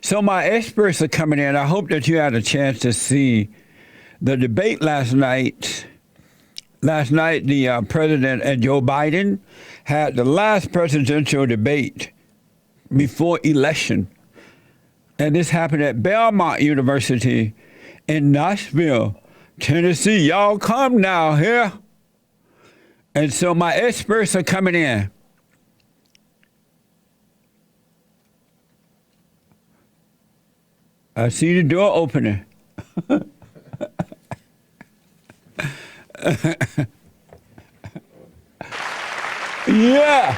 So my experts are coming in. I hope that you had a chance to see the debate last night. Last night, the president and Joe Biden had the last presidential debate before election. And this happened at Belmont University in Nashville, Tennessee. Y'all come now here. And so my experts are coming in. I see the door opening. Yeah.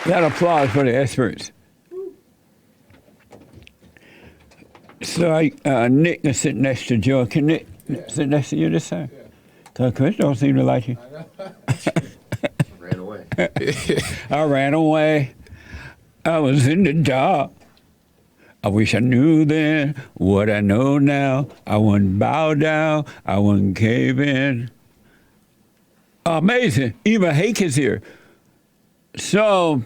That applause for the experts. So Nick is sitting next to Joe. Can Nick sit next to you this time? Because Chris don't seem to like you. Ran away. I ran away. I was in the dark. I wish I knew then what I know now. I wouldn't bow down. I wouldn't cave in. Amazing. Even Hake is here. So,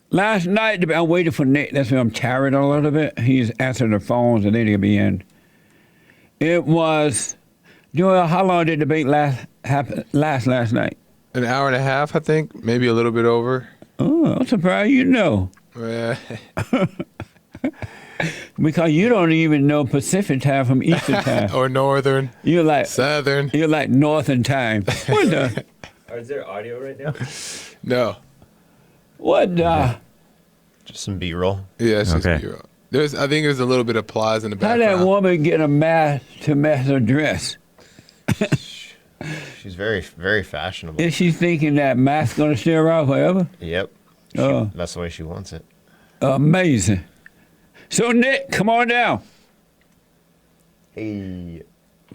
last night, I'm waiting for Nick. That's why I'm tired a little bit. He's answering the phones and then he'll be in. It was, Joel, how long did the debate last last night? An hour and a half, I think. Maybe a little bit over. Oh, I'm surprised you know. Yeah. Because you don't even know Pacific time from Eastern time. Or Northern. You're like Southern. You're like Northern time. What the? Is there audio right now? No. What the? Just some B-roll. Yeah, it's Okay. just I think there's a little bit of applause in the How background. that woman get a mask to match her dress? She's very, very fashionable. Is she thinking that mask gonna stay around forever? Yep. Oh. That's the way she wants it. Amazing. So Nick, come on down. Hey.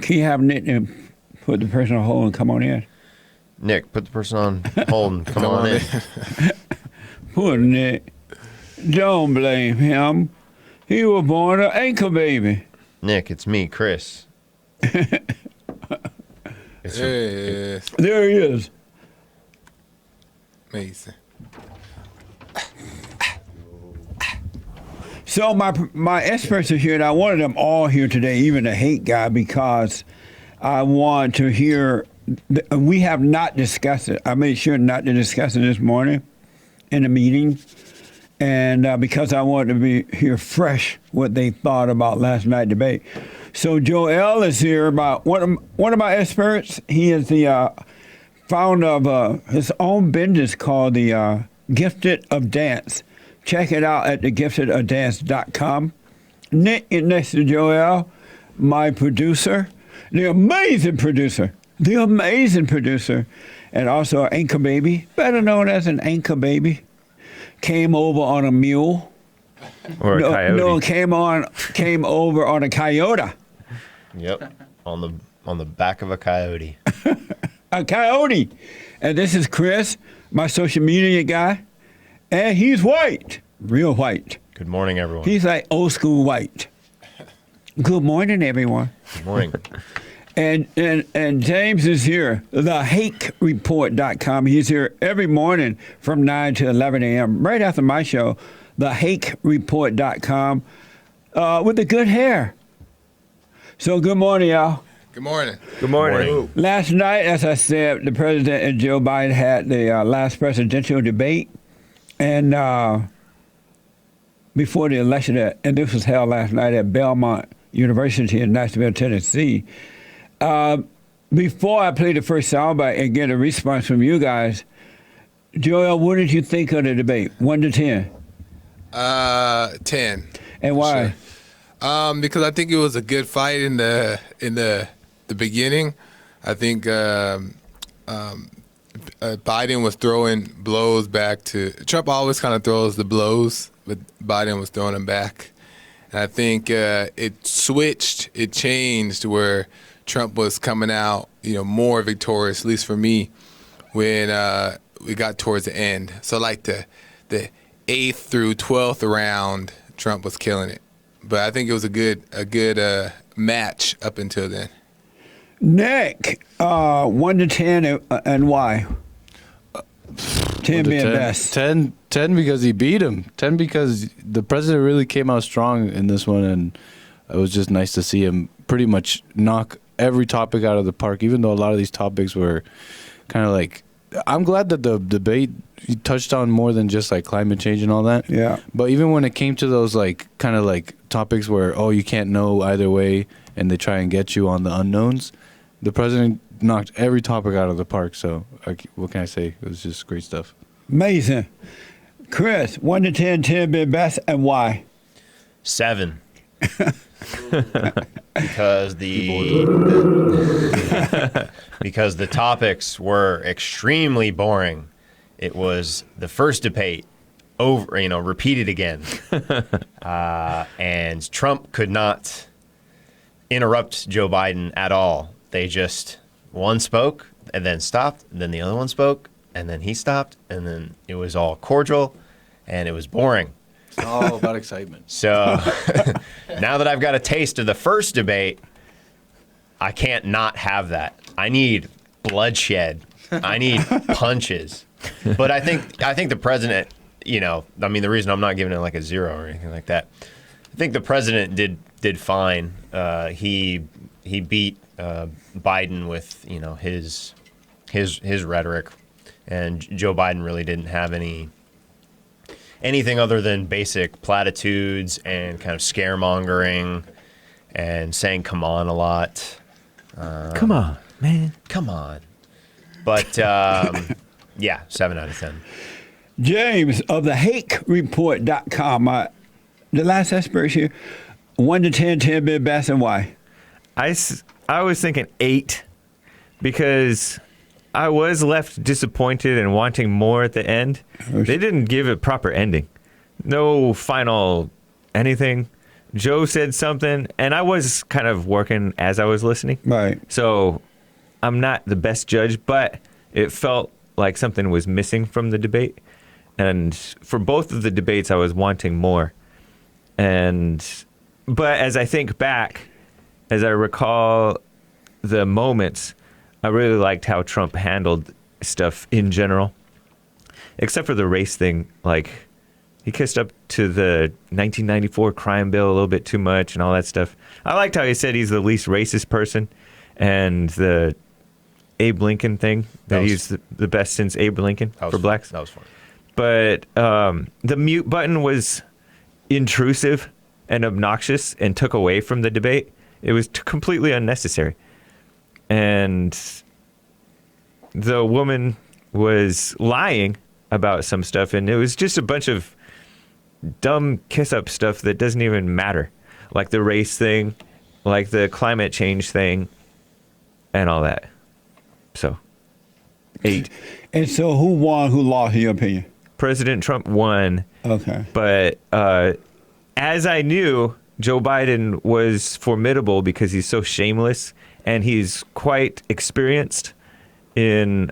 Can you have Nick and put the person on hold and come on in? Nick, put the person on hold and come on in. Poor Nick. Don't blame him. He was born an ankle baby. Nick, it's me, Chris. It's Yes. There he is. Amazing. So my experts are here, and I wanted them all here today, even the hate guy, because I want to hear. We have not discussed it. I made sure not to discuss it this morning in the meeting, and because I wanted to hear fresh what they thought about last night's debate. So Joel is here, about one of my experts. He is the founder of his own business called the Gifted of Dance. Check it out at thegiftedofdance.com. Nick is next to Joel, my producer, the amazing producer, and also an anchor baby, better known as an anchor baby, came over on a mule. Or a coyote. No, came over on a coyote. Yep. On the back of a coyote. A coyote. And this is Chris, my social media guy. And he's white, real white. Good morning, everyone. He's like old school white. Good morning, everyone. Good morning. And James is here, thehakereport.com. He's here every morning from 9 to 11 a.m., right after my show, thehakereport.com, with the good hair. So good morning, y'all. Good morning. Good morning. Last night, as I said, the president and Joe Biden had the last presidential debate. And before the election, and this was held last night at Belmont University in Nashville, Tennessee. Before I play the first soundbite and get a response from you guys, Joel, what did you think of the debate? 1 to 10? 10. And why? Sure. Because I think it was a good fight in the beginning. I think Biden was throwing blows back to Trump. Always kind of throws the blows, but Biden was throwing them back. And I think it changed where Trump was coming out, more victorious, at least for me, when we got towards the end. So like the 8th through 12th round, Trump was killing it. But I think it was a good match up until then. Nick, 1 to 10, and why? 10 being best. 10 because he beat him. 10 because the president really came out strong in this one, and it was just nice to see him pretty much knock every topic out of the park, even though a lot of these topics were kind of like, I'm glad that the debate touched on more than just like climate change and all that. Yeah. But even when it came to those like kind of like topics where, oh, you can't know either way, and they try and get you on the unknowns, the president knocked every topic out of the park. So what can I say? It was just great stuff. Amazing. Chris, 1 to 10, 10 being best, and why? 7. Because because the topics were extremely boring. It was the first debate over, repeated again, and Trump could not interrupt Joe Biden at all. They just one spoke and then stopped, and then the other one spoke, and then he stopped, and then it was all cordial, and it was boring. It's all about excitement. So now that I've got a taste of the first debate, I can't not have that. I need bloodshed. I need punches. But I think the president, the reason I'm not giving it like a 0 or anything like that, I think the president did fine. He beat Biden with his rhetoric, and Joe Biden really didn't have anything other than basic platitudes and kind of scaremongering and saying "come on" a lot. Come on, man. Come on. But yeah, 7 out of 10. James of the HakeReport.com. The last expert here, 1 to 10, 10 being best, and why? I was thinking 8 because I was left disappointed and wanting more at the end. They didn't give a proper ending. No final anything. Joe said something, and I was kind of working as I was listening. Right. So I'm not the best judge, but it felt like something was missing from the debate. And for both of the debates, I was wanting more. But as I think back, as I recall the moments, I really liked how Trump handled stuff in general, except for the race thing. Like, he kissed up to the 1994 crime bill a little bit too much and all that stuff. I liked how he said he's the least racist person, and the Abe Lincoln thing, that he's the best since Abe Lincoln for blacks. That was fun. But the mute button was intrusive and obnoxious and took away from the debate. It was completely unnecessary. And the woman was lying about some stuff, and it was just a bunch of dumb kiss-up stuff that doesn't even matter, like the race thing, like the climate change thing, and all that. So, 8. And so who won, who lost, in your opinion? President Trump won. Okay. But as I knew, Joe Biden was formidable because he's so shameless, and he's quite experienced in,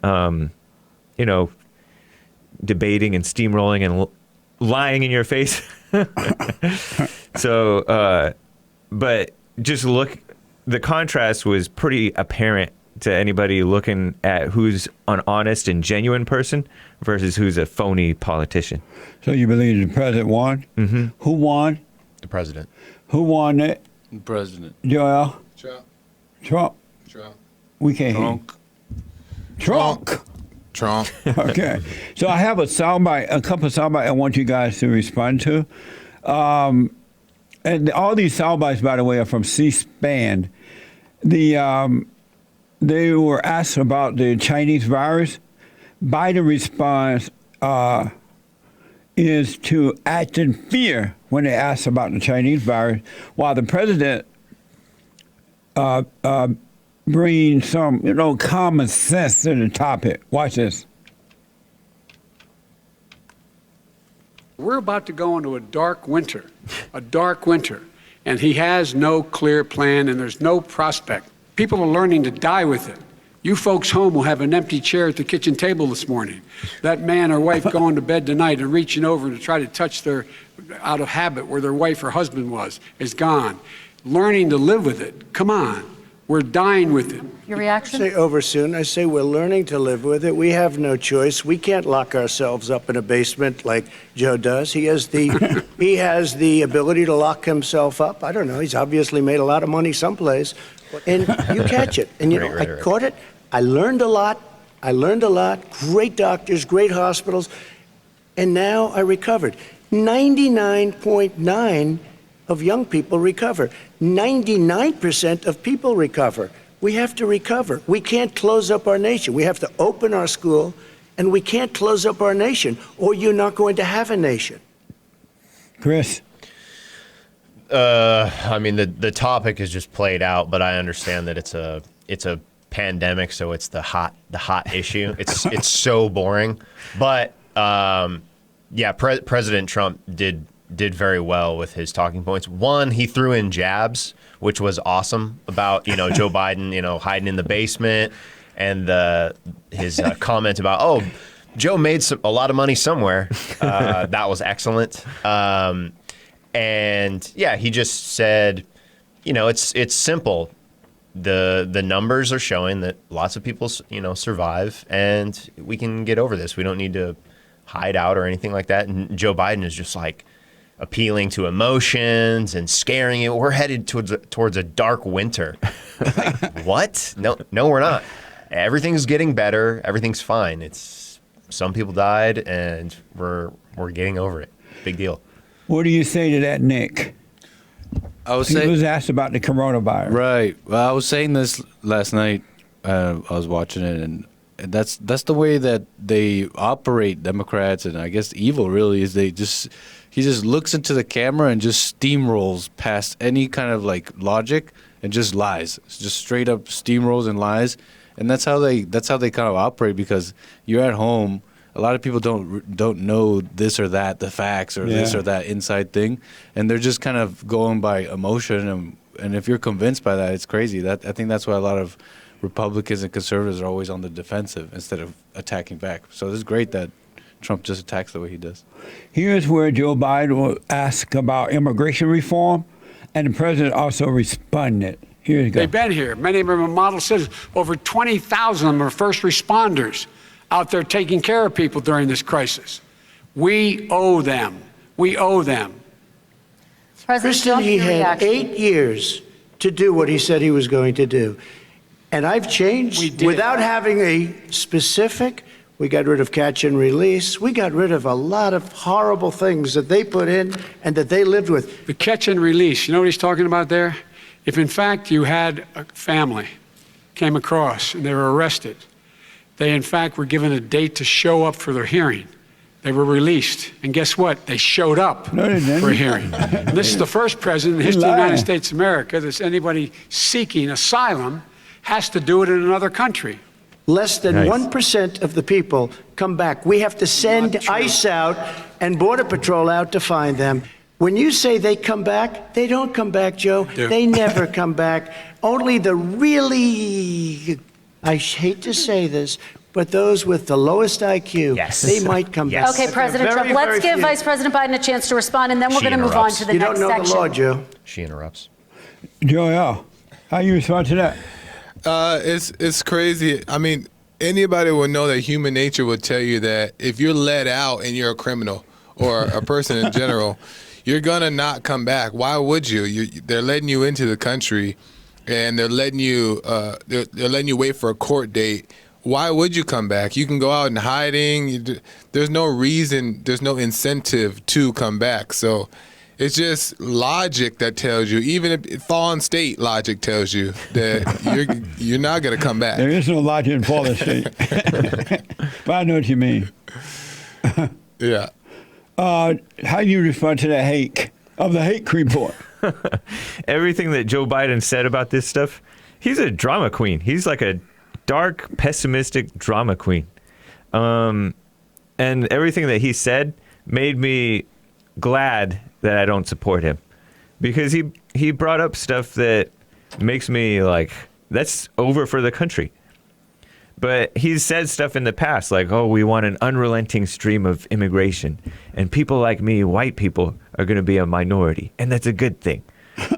debating and steamrolling and lying in your face. So, but just the contrast was pretty apparent to anybody looking at who's an honest and genuine person versus who's a phony politician. So you believe the president won? Mm-hmm. Who won? The president. Who won it? The president. Joel? Trump. Trump? Trump. We can't hear. Trump. Trump. Okay. So I have a couple of soundbites I want you guys to respond to. And all these soundbites, by the way, are from C-SPAN. They were asked about the Chinese virus. Biden's response is to act in fear when they asked about the Chinese virus, while the president brings some, common sense to the topic. Watch this. We're about to go into a dark winter, and he has no clear plan, and there's no prospect. People are learning to die with it. You folks home will have an empty chair at the kitchen table this morning. That man or wife going to bed tonight and reaching over to try to touch out of habit where their wife or husband is gone. Learning to live with it. Come on. We're dying with it. Your reaction? Say over soon. I say we're learning to live with it. We have no choice. We can't lock ourselves up in a basement like Joe does. He has the ability to lock himself up. I don't know. He's obviously made a lot of money someplace, and you catch it. And I caught it. I learned a lot. Great doctors, great hospitals, and now I recovered. 99.9 of young people recover. 99% of people recover. We have to recover. We can't close up our nation. We have to open our school, and we can't close up our nation, or you're not going to have a nation. Chris? I mean, the topic is just played out, but I understand that it's a pandemic, so it's the hot issue. It's so boring, but President Trump did very well with his talking points. One, he threw in jabs, which was awesome, about Joe Biden hiding in the basement, and his comment about Joe made a lot of money somewhere. That was excellent. And he just said, it's simple. The numbers are showing that lots of people survive, and we can get over this. We don't need to hide out or anything like that. And Joe Biden is just like appealing to emotions and scaring you. We're headed towards a dark winter. Like, what? No, we're not. Everything's getting better. Everything's fine. It's some people died, and we're getting over it. Big deal. What do you say to that, Nick? I was He saying, was asked about the coronavirus. right. Well, I was saying this last night. I was watching it, and that's the way that they operate, Democrats, and I guess evil really is. He just looks into the camera and just steamrolls past any kind of like logic and just lies. It's just straight up steamrolls and lies, and that's how they kind of operate, because you're at home. A lot of people don't know this or that, the facts or this or that inside thing, and they're just kind of going by emotion. And if you're convinced by that, it's crazy. I think that's why a lot of Republicans and conservatives are always on the defensive instead of attacking back. So it's great that Trump just attacks the way he does. Here's where Joe Biden will ask about immigration reform, and the president also responded. Here you go. They've been here. Many of them are model citizens. Over 20,000 of them are first responders out there taking care of people during this crisis. We owe them. President Kristen, Trump, he your had reaction. 8 years to do what he said he was going to do. And I've changed. We did. Without having a specific, we got rid of catch and release. We got rid of a lot of horrible things that they put in and that they lived with. The catch and release, you know what he's talking about there? If in fact you had a family came across and they were arrested, they in fact were given a date to show up for their hearing. They were released, and guess what? They showed up No, they didn't. for a hearing. And this is the first president in the history of the lying. United States of America that anybody seeking asylum has to do it in another country. Less than Nice. 1% of the people come back. We have to send Not true. ICE out and Border Patrol out to find them. When you say they come back, they don't come back, Joe. do. They never come back. Only the really, I hate to say this, but those with the lowest IQ, Yes. they might come Yes. back. Okay, But President they're Trump, very, let's very give few. Vice President Biden a chance to respond, and then we're She going to move on interrupts. to the You next don't know section. the law, Joe. She interrupts. Joel, how you respond to that? It's crazy. I mean, anybody would know that human nature would tell you that if you're let out and you're a criminal or a person in general, you're gonna not come back. Why would you? They're letting you into the country, and they're letting you wait for a court date. Why would you come back? You can go out in hiding. There's no reason. There's no incentive to come back. So it's just logic that tells you, even if fallen state logic tells you that you're not gonna come back. There is no logic in fallen state. But I know what you mean. Yeah. How do you respond to that hate of the hate report? Everything that Joe Biden said about this stuff, he's a drama queen. He's like a dark, pessimistic drama queen. And everything that he said made me glad that I don't support him, because he brought up stuff that makes me like, that's over for the country. But he's said stuff in the past like, oh, we want an unrelenting stream of immigration, and people like me, white people, are going to be a minority, and that's a good thing.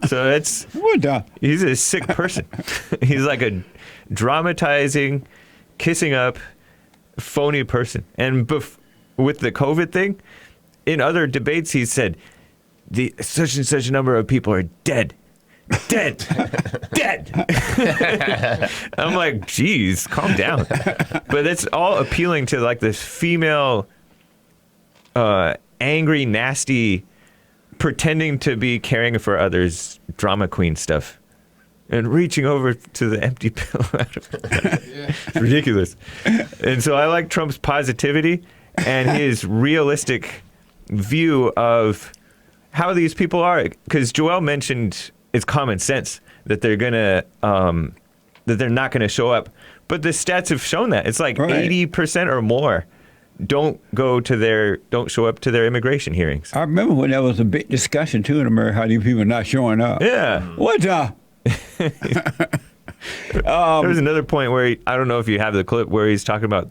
So that's What the? he's a sick person. He's like a dramatizing, kissing up, phony person. And with the COVID thing, in other debates, he said, "The such and such number of people are dead." Dead. Dead. I'm like, geez, calm down. But it's all appealing to like this female, angry, nasty, pretending to be caring for others, drama queen stuff. And reaching over to the empty pill. It's ridiculous. And so I like Trump's positivity and his realistic view of how these people are. Because Joel mentioned it's common sense that they're gonna that they're not gonna show up, but the stats have shown that it's like 80% or more don't show up to their immigration hearings. I remember when there was a big discussion too in America how these people are not showing up. Yeah. What the? There's another point where I don't know if you have the clip where he's talking about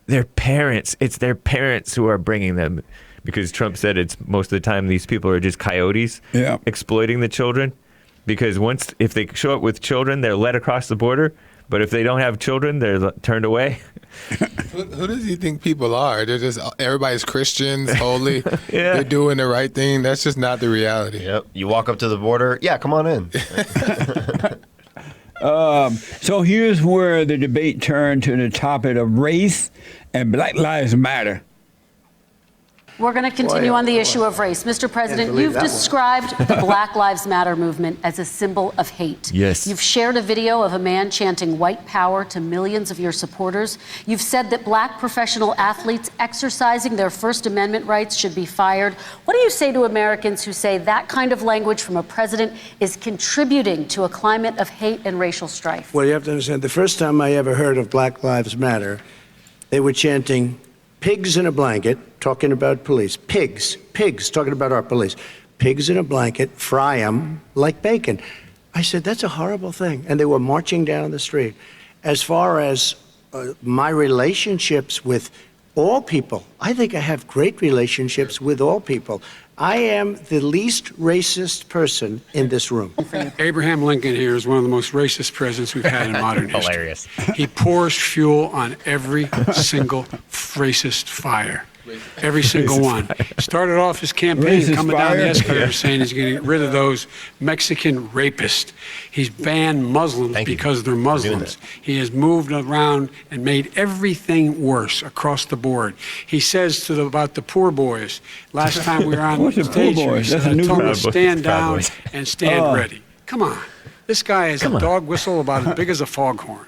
their parents. It's their parents who are bringing them, because Trump said it's most of the time these people are just coyotes exploiting the children. Because if they show up with children, they're led across the border. But if they don't have children, they're turned away. Who does he think people are? They're just everybody's Christians, holy. They're doing the right thing. That's just not the reality. Yep. You walk up to the border. Yeah, come on in. So here's where the debate turned to the topic of race and Black Lives Matter. We're going to continue on the issue of race. Mr. President, you've described the Black Lives Matter movement as a symbol of hate. Yes. You've shared a video of a man chanting white power to millions of your supporters. You've said that black professional athletes exercising their First Amendment rights should be fired. What do you say to Americans who say that kind of language from a president is contributing to a climate of hate and racial strife? Well, you have to understand, the first time I ever heard of Black Lives Matter, they were chanting pigs in a blanket, talking about police. Pigs, talking about our police. Pigs in a blanket, fry them like bacon. I said, that's a horrible thing. And they were marching down the street. As far as my relationships with all people, I think I have great relationships with all people. I am the least racist person in this room. Abraham Lincoln here is one of the most racist presidents we've had in modern history. Hilarious. He pours fuel on every single racist fire. Every single one. Started off his campaign Racist coming down the fire? escalator saying he's going to get rid of those Mexican rapists. He's banned Muslims Thank you because they're for doing Muslims. that. He has moved around and made everything worse across the board. He says about the poor boys, last time we were on What's the stage, poor here, he boys? said, That's a I new told him Proud to Boys. stand Proud down Boys. and stand ready. Come on. This guy is a dog whistle about as big as a foghorn.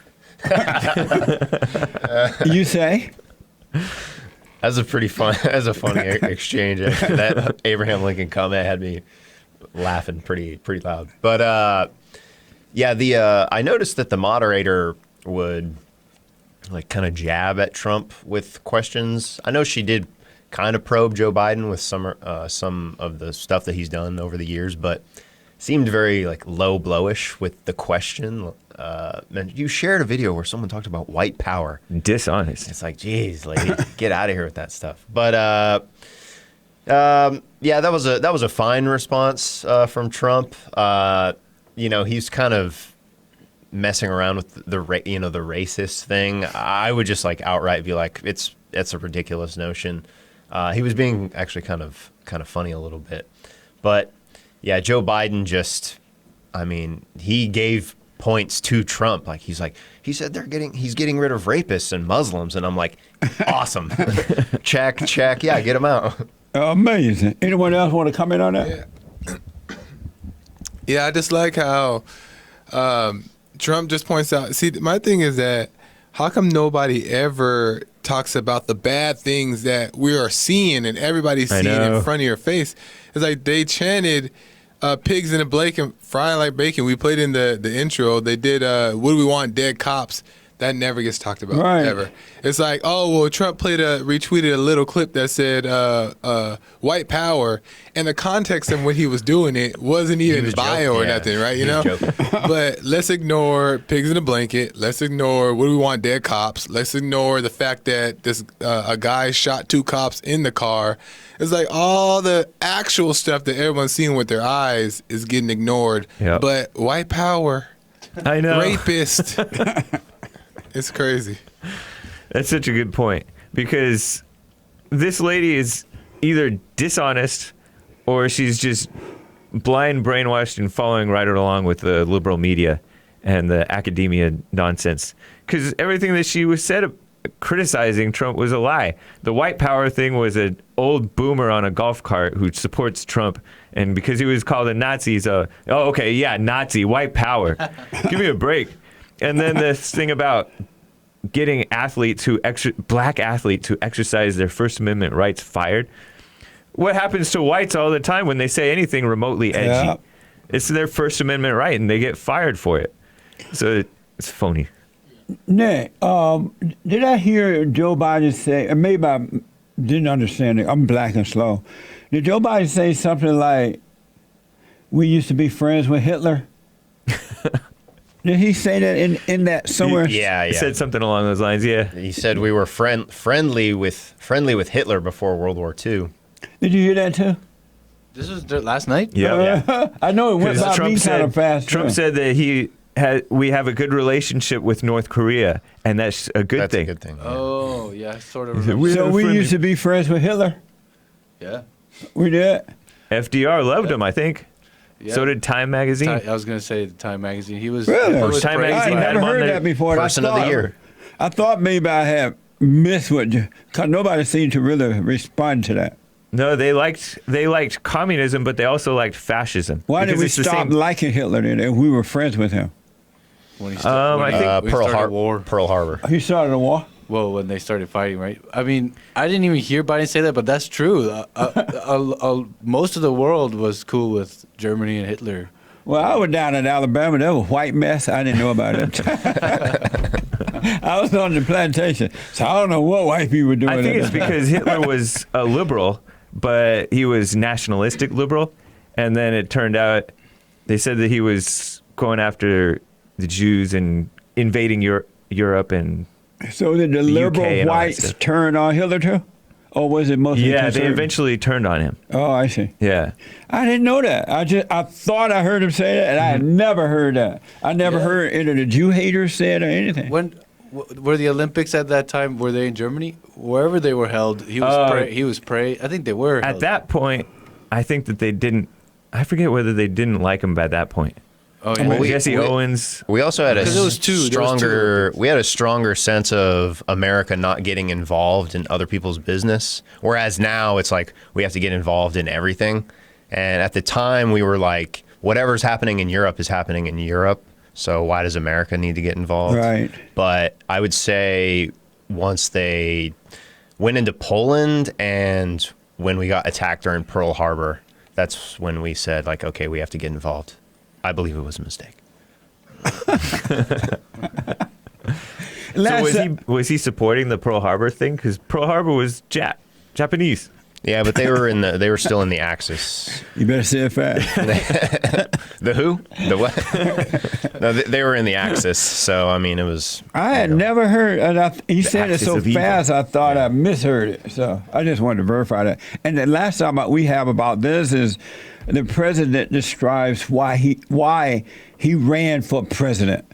You say? That's a pretty fun. That's a funny exchange. That Abraham Lincoln comment had me laughing pretty loud. But I noticed that the moderator would like kind of jab at Trump with questions. I know she did kind of probe Joe Biden with some of the stuff that he's done over the years, but seemed very like low blowish with the question. You shared a video where someone talked about white power. Dishonest. It's like, geez, lady, get out of here with that stuff. But that was a fine response from Trump. He's kind of messing around with the racist thing. I would just like outright be like, it's a ridiculous notion. He was being actually kind of funny a little bit, but yeah, Joe Biden he gave points to Trump. He said he's getting rid of rapists and Muslims, and I'm like, awesome. check. Yeah, get them out. Amazing. Anyone else want to comment on that? Yeah, I just like how Trump just points out. See, my thing is that how come nobody ever talks about the bad things that we are seeing and everybody's seeing in front of your face? It's like they chanted pigs in a blanket, frying like bacon. We played in the intro. They did what do we want? Dead cops. That never gets talked about Right. ever. It's like, oh well, Trump retweeted a little clip that said "white power," and the context of when he was doing it wasn't even was bio joking, or yeah. nothing, right? You He was know. joking. But let's ignore pigs in a blanket. Let's ignore what do we want dead cops. Let's ignore the fact that this a guy shot 2 cops in the car. It's like all the actual stuff that everyone's seeing with their eyes is getting ignored. Yep. But white power, I know. rapist. It's crazy. That's such a good point because this lady is either dishonest or she's just blind brainwashed and following right along with the liberal media and the academia nonsense. Because everything that she was said criticizing Trump was a lie. The white power thing was an old boomer on a golf cart who supports Trump. And because he was called a Nazi, he's okay, yeah, Nazi, white power. Give me a break. And then this thing about getting black athletes who exercise their First Amendment rights fired. What happens to whites all the time when they say anything remotely edgy? Yeah. It's their First Amendment right, and they get fired for it. So it's phony. Nick, did I hear Joe Biden say, and maybe I didn't understand it, I'm black and slow. Did Joe Biden say something like, we used to be friends with Hitler? Did he say that in that somewhere? Yeah. He said something along those lines, yeah. He said we were friendly with Hitler before World War II. Did you hear that too? This was last night? Yeah. I know it went 'Cause by me kind of fast. Trump too. said that we have a good relationship with North Korea, and that's a good That's thing. a good thing. Yeah. Oh, yeah, I sort of He said, remember. So we friendly- used to be friends with Hitler. Yeah. We did. FDR loved him, I think. Yeah. So did Time Magazine. I was going to say the Time Magazine. He was Really? he was Time praised Magazine I by- had never him on heard there. that before. and I Person of the thought- year. I thought maybe I had missed what, because nobody seemed to really respond to that. No, they liked communism, but they also liked fascism. Why did Because we it's the stop same- liking Hitler then if we were friends with him? when he I think we Pearl started Harbor. war. Pearl Harbor. He started a war. Well, when they started fighting, right? I mean, I didn't even hear Biden say that, but that's true. Most of the world was cool with Germany and Hitler. Well, I was down in Alabama. That was a white mess. I didn't know about it. I was on the plantation, so I don't know what white people were doing. I think at it's the time. because Hitler was a liberal, but he was nationalistic liberal, and then it turned out they said that he was going after the Jews and invading Europe and So did the UK liberal and all that whites stuff. turn on Hitler too? Or was it mostly yeah, they conservative? eventually turned on him. Oh, I see. Yeah. I didn't know that. I thought I heard him say that, and I had never heard that. I never heard any of the Jew haters say it or anything. When were the Olympics at that time? Were they in Germany? Wherever they were held, he was praised. I think they were At held. that point, I think that they didn't. I forget whether they didn't like him by that point. Oh, yeah. Well, Jesse Owens. We also had Because there was two stronger. We had a stronger sense of America not getting involved in other people's business, whereas now it's like we have to get involved in everything. And at the time, we were like, whatever's happening in Europe is happening in Europe. So why does America need to get involved? Right. But I would say once they went into Poland and when we got attacked during Pearl Harbor, that's when we said like, okay, we have to get involved. I believe it was a mistake. So was he supporting the Pearl Harbor thing? Because Pearl Harbor was Japanese. Yeah, but they were still in the Axis. You better say it fast. The who? The what? No, they were in the Axis. So I mean, it was. I had never heard, and he said it axis so of evil. fast, I thought I misheard it. So I just wanted to verify that. And the last time we have about this is the president describes why he ran for president.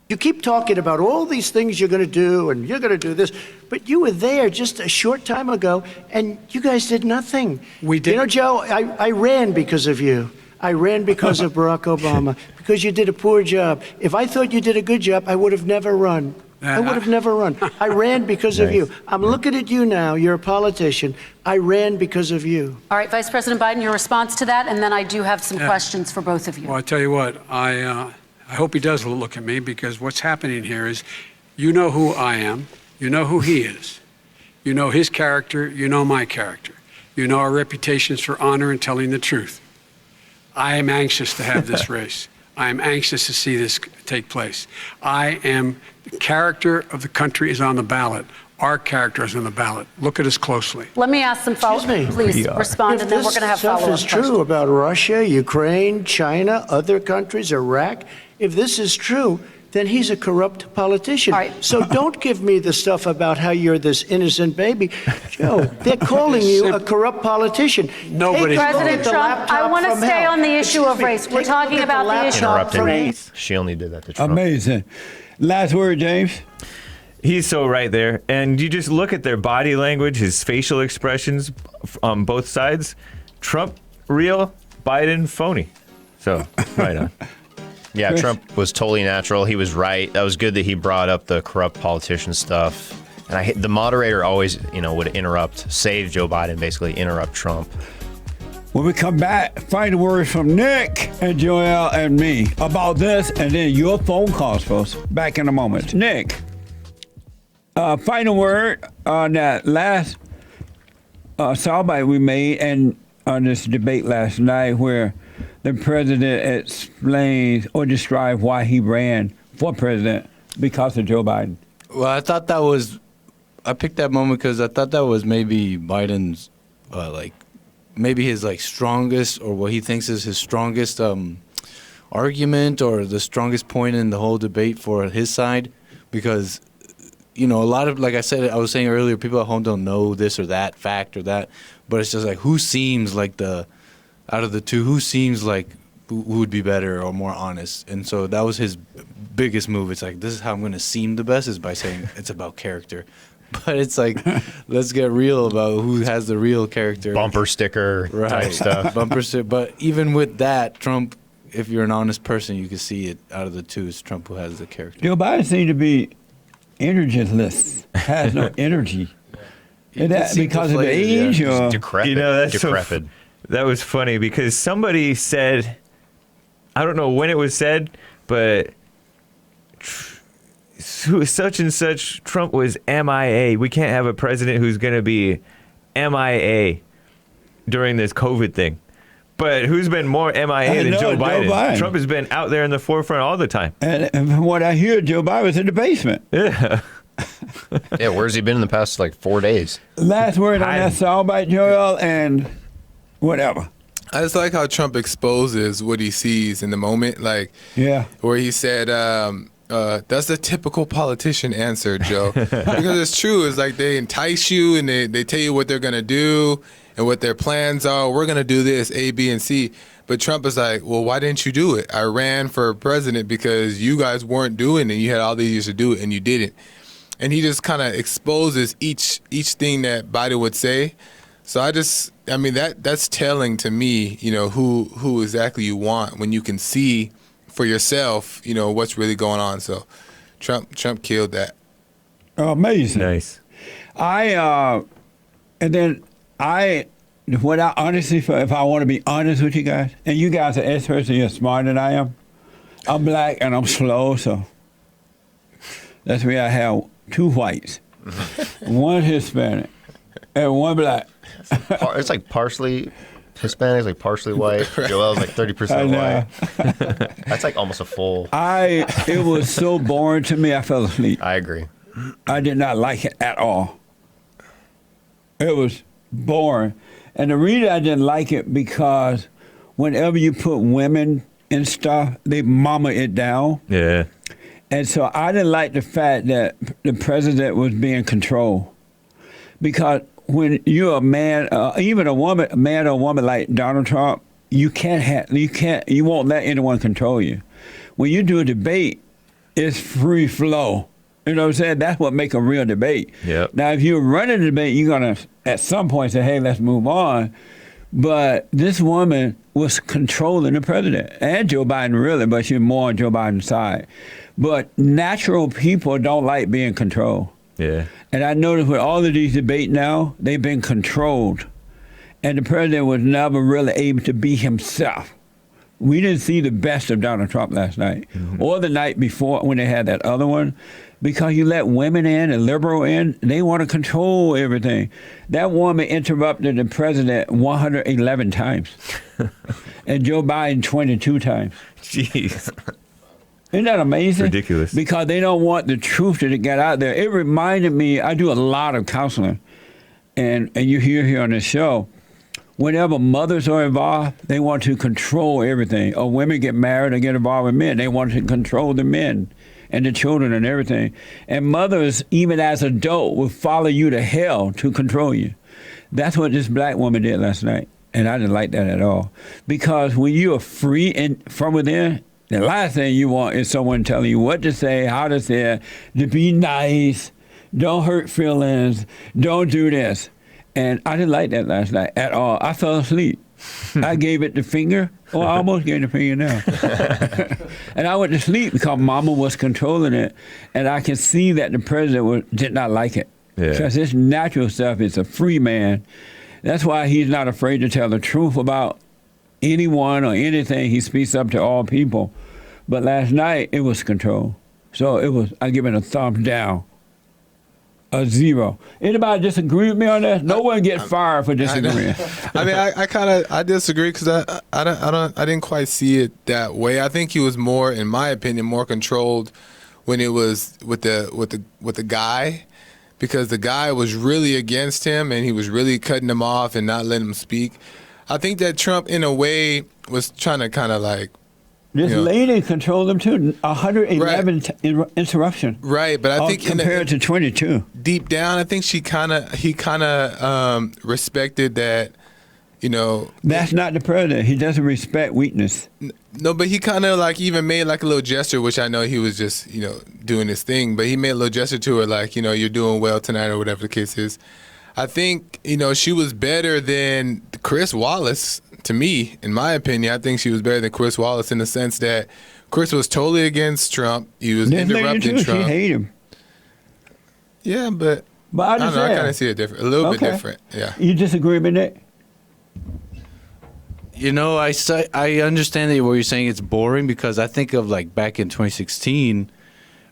You keep talking about all these things you're going to do and you're going to do this, but you were there just a short time ago and you guys did nothing. We did. You know, Joe, I ran because of you. I ran because of Barack Obama, because you did a poor job. If I thought you did a good job, I would have never run. I would have never run. I ran because of you. I'm looking at you now. You're a politician. I ran because of you. All right, Vice President Biden, your response to that, and then I do have some questions for both of you. Well, I tell you what, I hope he does look at me, because what's happening here is, you know who I am, you know who he is, you know his character, you know my character, you know our reputations for honor and telling the truth. I am anxious to have this race. I am anxious to see this take place. The character of the country is on the ballot. Our character is on the ballot. Look at us closely. Let me ask some follow-up. Excuse me. Please respond, and then we're going to have If this follow-up stuff is true questions. about Russia, Ukraine, China, other countries, Iraq, if this is true, then he's a corrupt politician. All right. So don't give me the stuff about how you're this innocent baby. Joe, they're calling you a corrupt politician. Nobody's Take a look President at the Trump, I laptop want to from stay hell. on the issue of Excuse me. race. We're Take a talking look at about the laptop issue Interrupted from me. race. She only did that to Trump. Amazing. Last word, James. He's so right there. And you just look at their body language, his facial expressions on both sides. Trump, real. Biden, phony. So, right on. Yeah, Chris? Trump was totally natural. He was right. That was good that he brought up the corrupt politician stuff. And the moderator always, would interrupt, save Joe Biden, basically interrupt Trump. When we come back, find words from Nick and Joel and me about this, and then your phone calls, folks. Back in a moment. Nick, final word on that last soundbite we made and on this debate last night where the president explains or describes why he ran for president because of Joe Biden. Well, I picked that moment because I thought that was maybe Biden's, maybe his strongest, or what he thinks is his strongest argument, or the strongest point in the whole debate for his side, because a lot of, like I was saying earlier, people at home don't know this or that fact or that, but it's just who seems like out of the two, who seems like who would be better or more honest. And so that was his biggest move. It's this is how I'm going to seem the best, is by saying it's about character. But it's let's get real about who has the real character. Bumper sticker type stuff. Bumper sticker. But even with that, Trump, if you're an honest person, you can see it out of the two, it's Trump who has the character. Joe Biden seemed to be energyless, has no energy. Is that because of the age? Or? Decrepit. That's decrepit. that was funny because somebody said, I don't know when it was said, but such and such, Trump was MIA. We can't have a president who's going to be MIA during this COVID thing. But who's been more MIA than Joe Biden? Trump has been out there in the forefront all the time. And from what I hear, Joe Biden was in the basement. Yeah. Yeah, where's he been in the past 4 days? Last word on that soundbite, Joel, and whatever. I just like how Trump exposes what he sees in the moment, where he said, that's the typical politician answer, Joe. Because it's true. It's they entice you and they tell you what they're going to do and what their plans are. We're going to do this, A, B, and C. But Trump is well, why didn't you do it? I ran for president because you guys weren't doing it. You had all these years to do it, and you didn't. And he just kind of exposes each thing that Biden would say. So that's telling to me, who exactly you want when you can see for yourself, what's really going on. So Trump killed that. Amazing. Nice. What I honestly feel, if I want to be honest with you guys, and you guys are experts and you're smarter than I am, I'm black and I'm slow, so that's why I have two whites, one Hispanic, and one black. It's partially Hispanic, partially white. Joel's 30% white. That's almost a full. It was so boring to me, I fell asleep. I agree. I did not like it at all. It was boring. And the reason I didn't like it because whenever you put women in stuff, they mama it down. Yeah. And so I didn't like the fact that the president was being controlled. Because when you're a man, even a man or woman like Donald Trump, you won't let anyone control you. When you do a debate, it's free flow. You know what I'm saying? That's what makes a real debate. Yep. Now, if you're running a debate, you're going to, at some point, say, hey, let's move on. But this woman was controlling the president, and Joe Biden really, but she's more on Joe Biden's side. But natural people don't like being controlled. Yeah. And I noticed with all of these debates now, they've been controlled. And the president was never really able to be himself. We didn't see the best of Donald Trump last night, or the night before when they had that other one, because you let women in and liberal in, they want to control everything. That woman interrupted the president 111 times. and Joe Biden 22 times. Jeez. Isn't that amazing? Ridiculous. Because they don't want the truth to get out there. It reminded me, I do a lot of counseling, and you hear here on this show, whenever mothers are involved, they want to control everything. Or women get married and get involved with men. They want to control the men and the children and everything. And mothers, even as adults, will follow you to hell to control you. That's what this black woman did last night. And I didn't like that at all. Because when you are free and from within, the last thing you want is someone telling you what to say, how to say it, to be nice, don't hurt feelings, don't do this. And I didn't like that last night at all. I fell asleep. I gave it the finger. Oh, I almost gave the finger now. And I went to sleep because Mama was controlling it. And I can see that the president did not like it. Because his natural self is a free man. That's why he's not afraid to tell the truth about anyone or anything. He speaks up to all people. But last night, it was control. So I give it a thumbs down. A 0. Anybody disagree with me on that? No one gets fired for disagreeing. I mean, I disagree because I didn't quite see it that way. I think he was more, in my opinion, more controlled when it was with the guy, because the guy was really against him and he was really cutting him off and not letting him speak. I think that Trump, in a way, was trying to kind of like. This lady controlled them too. 111 interruption. Right, but I think compared to 22. Deep down, I think he kind of respected that. That's not the president. He doesn't respect weakness. No, but he kind of like even made like a little gesture, which I know he was just doing his thing, but he made a little gesture to her like you're doing well tonight or whatever the case is. I think she was better than Chris Wallace. To me, in my opinion, I think she was better than Chris Wallace in the sense that Chris was totally against Trump. He was interrupting Trump. She hated him. Yeah, but I don't know. I kind of see it different, a little bit different. Yeah. You disagree with that? I understand that what you're saying. It's boring because I think of like back in 2016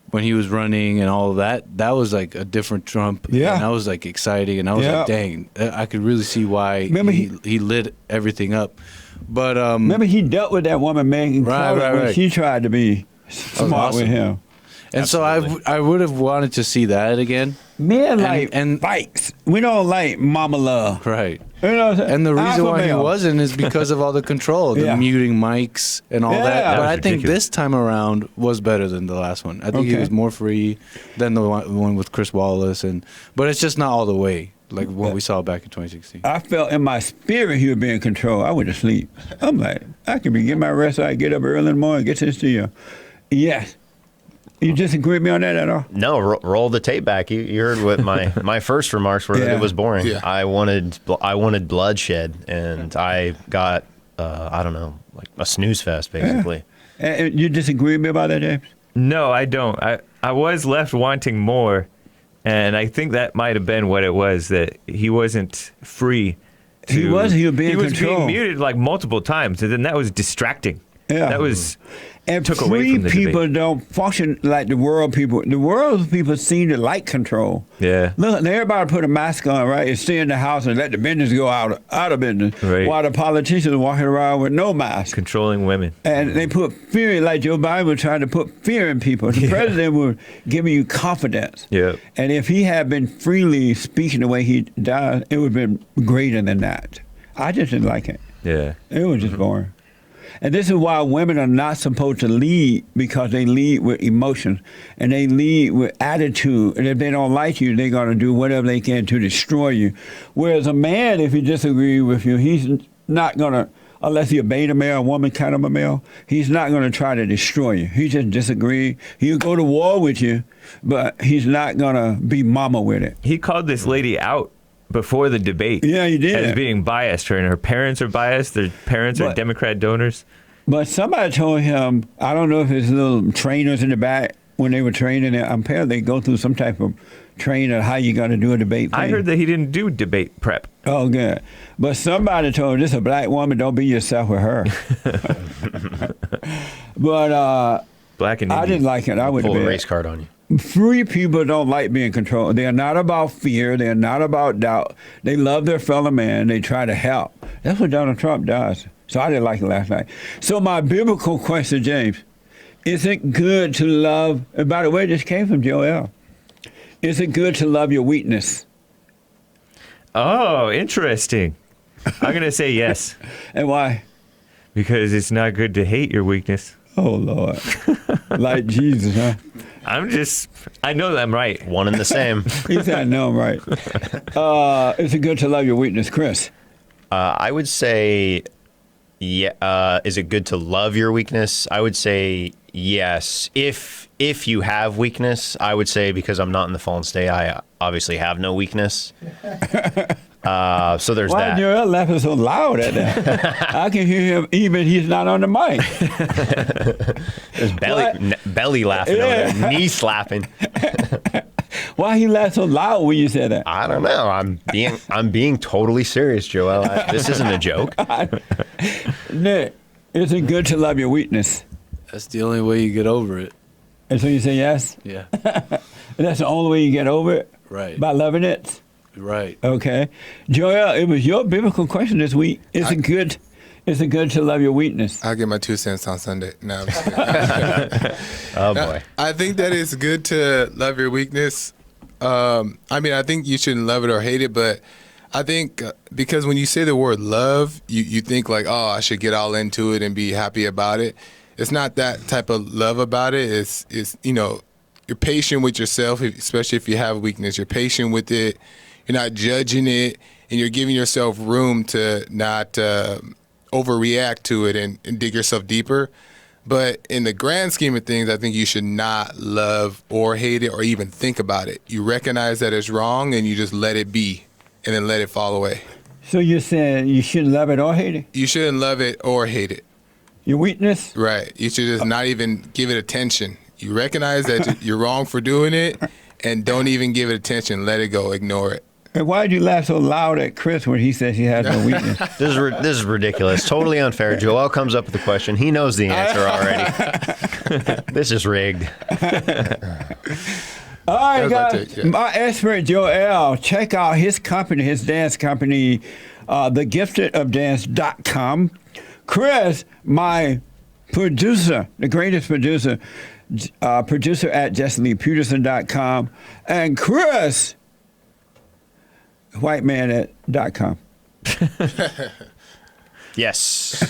when he was running and all of that. That was like a different Trump. Yeah. And that was like exciting. And I was like, dang, I could really see why he lit everything up. But remember he dealt with that woman Megan Crowder when she tried to be smart with him. And absolutely. So I would have wanted to see that again. Men like fights. We don't like mama love. Right. You know what I'm saying? And the reason why he wasn't is because of all the control, the muting mics and all that. But I think this time around was better than the last one. I think he was more free than the one with Chris Wallace. But it's just not all the way like what we saw back in 2016. I felt in my spirit he would be in control. I went to sleep. I'm like, I can be getting my rest. I get up early in the morning, get to the studio. Yes. You disagree with me on that at all? No, roll the tape back. You heard what my first remarks were. That it was boring. Yeah. I wanted bloodshed, and I got I don't know, like a snooze fest basically. Yeah. You disagree with me about that, James? No, I don't. I was left wanting more, and I think that might have been what it was, that he wasn't free. He was being muted like multiple times, and then that was distracting. Yeah. That was. And free people don't function like the world people. The world people seem to like control. Yeah. Look, everybody put a mask on, right, and stay in the house and let the business go out of business. Right. While the politicians are walking around with no mask. Controlling women. And they put fear, like Joe Biden was trying to put fear in people. The president was giving you confidence. Yeah. And if he had been freely speaking the way he does, it would have been greater than that. I just didn't like it. Yeah. It was just boring. And this is why women are not supposed to lead, because they lead with emotions and they lead with attitude. And if they don't like you, they're going to do whatever they can to destroy you. Whereas a man, if he disagrees with you, he's not going to, unless he's a beta male, a woman kind of a male, he's not going to try to destroy you. He just disagree. He'll go to war with you, but he's not going to be mama with it. He called this lady out before the debate. Yeah, he did. As being biased. Her parents are biased. Their parents are Democrat donors. But somebody told him, I don't know if it's little trainers in the back when they were training. Apparently they go through some type of training on how you got to do a debate thing. I heard that he didn't do debate prep. Oh, good. But somebody told him, this is a black woman, don't be yourself with her. But Black and I didn't like it. I would pull a race card on you. Free people don't like being controlled. They're not about fear. They're not about doubt. They love their fellow man. They try to help. That's what Donald Trump does. So I didn't like it last night. So my biblical question, James, is it good to love, and by the way, this came from Joel. Is it good to love your weakness? Oh, interesting. I'm going to say yes. And why? Because it's not good to hate your weakness. Oh, Lord. Like Jesus, huh? I know that I'm right. One and the same. He said, no, I'm right. Is it good to love your weakness, Chris? I would say, yeah. Is it good to love your weakness? I would say yes. If you have weakness, I would say, because I'm not in the fallen state, I obviously have no weakness. So there's Why that. is Joel laughing so loud at that? I can hear him even he's not on the mic. There's belly laughing over there, knee slapping. Why he laughed so loud when you said that? I don't know. I'm being totally serious, Joel. This isn't a joke. Nick, is it good to love your weakness? That's the only way you get over it. And so you say yes? Yeah. And that's the only way you get over it? Right. By loving it? Right. Okay. Joel, it was your biblical question this week. Is it good to love your weakness? I'll get my 2 cents on Sunday. No, I'm just kidding. Oh boy. I think that it's good to love your weakness. I think you shouldn't love it or hate it, but I think because when you say the word love, you think like, oh, I should get all into it and be happy about it. It's not that type of love about it. It's you're patient with yourself, especially if you have weakness. You're patient with it. You're not judging it, and you're giving yourself room to not overreact to it and dig yourself deeper. But in the grand scheme of things, I think you should not love or hate it or even think about it. You recognize that it's wrong, and you just let it be, and then let it fall away. So you're saying you shouldn't love it or hate it? You shouldn't love it or hate it. Your weakness? Right. You should just not even give it attention. You recognize that you're wrong for doing it, and don't even give it attention. Let it go. Ignore it. And why did you laugh so loud at Chris when he says he has no weakness? This is ridiculous. Totally unfair. Joel comes up with the question. He knows the answer already. This is rigged. All right, That's my guys. take, yeah. My expert, Joel, check out his company, his dance company, thegiftedofdance.com. Chris, my producer, the greatest producer, producer at JLP.com. And Chris, whiteman.com. Yes.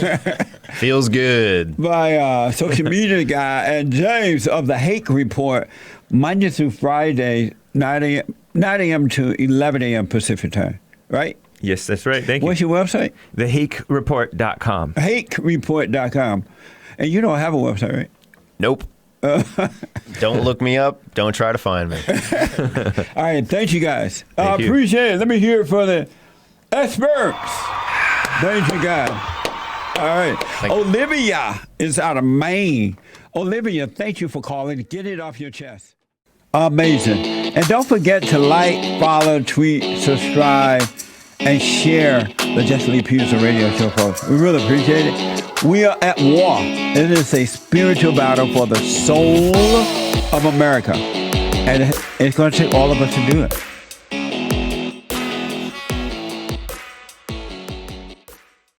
Feels good. My social media guy, and James of the Hake Report, Monday through Friday, 9 a.m. to 11 a.m. Pacific time, right? Yes, that's right. Thank you. What's your website? TheHakeReport.com. HakeReport.com. And you don't have a website, right? Nope. Don't look me up. Don't try to find me. All right, thank you guys. I Thank you. appreciate it. Let me hear it for the experts. Thank you guys. All right. Thank you. Olivia is out of Maine. Olivia, thank you for calling. Get it off your chest. Amazing. And don't forget to like, follow, tweet, subscribe, and share the Jesse Lee Peterson radio show, folks. We really appreciate it. We are at war. It is a spiritual battle for the soul of America. And it's going to take all of us to do it.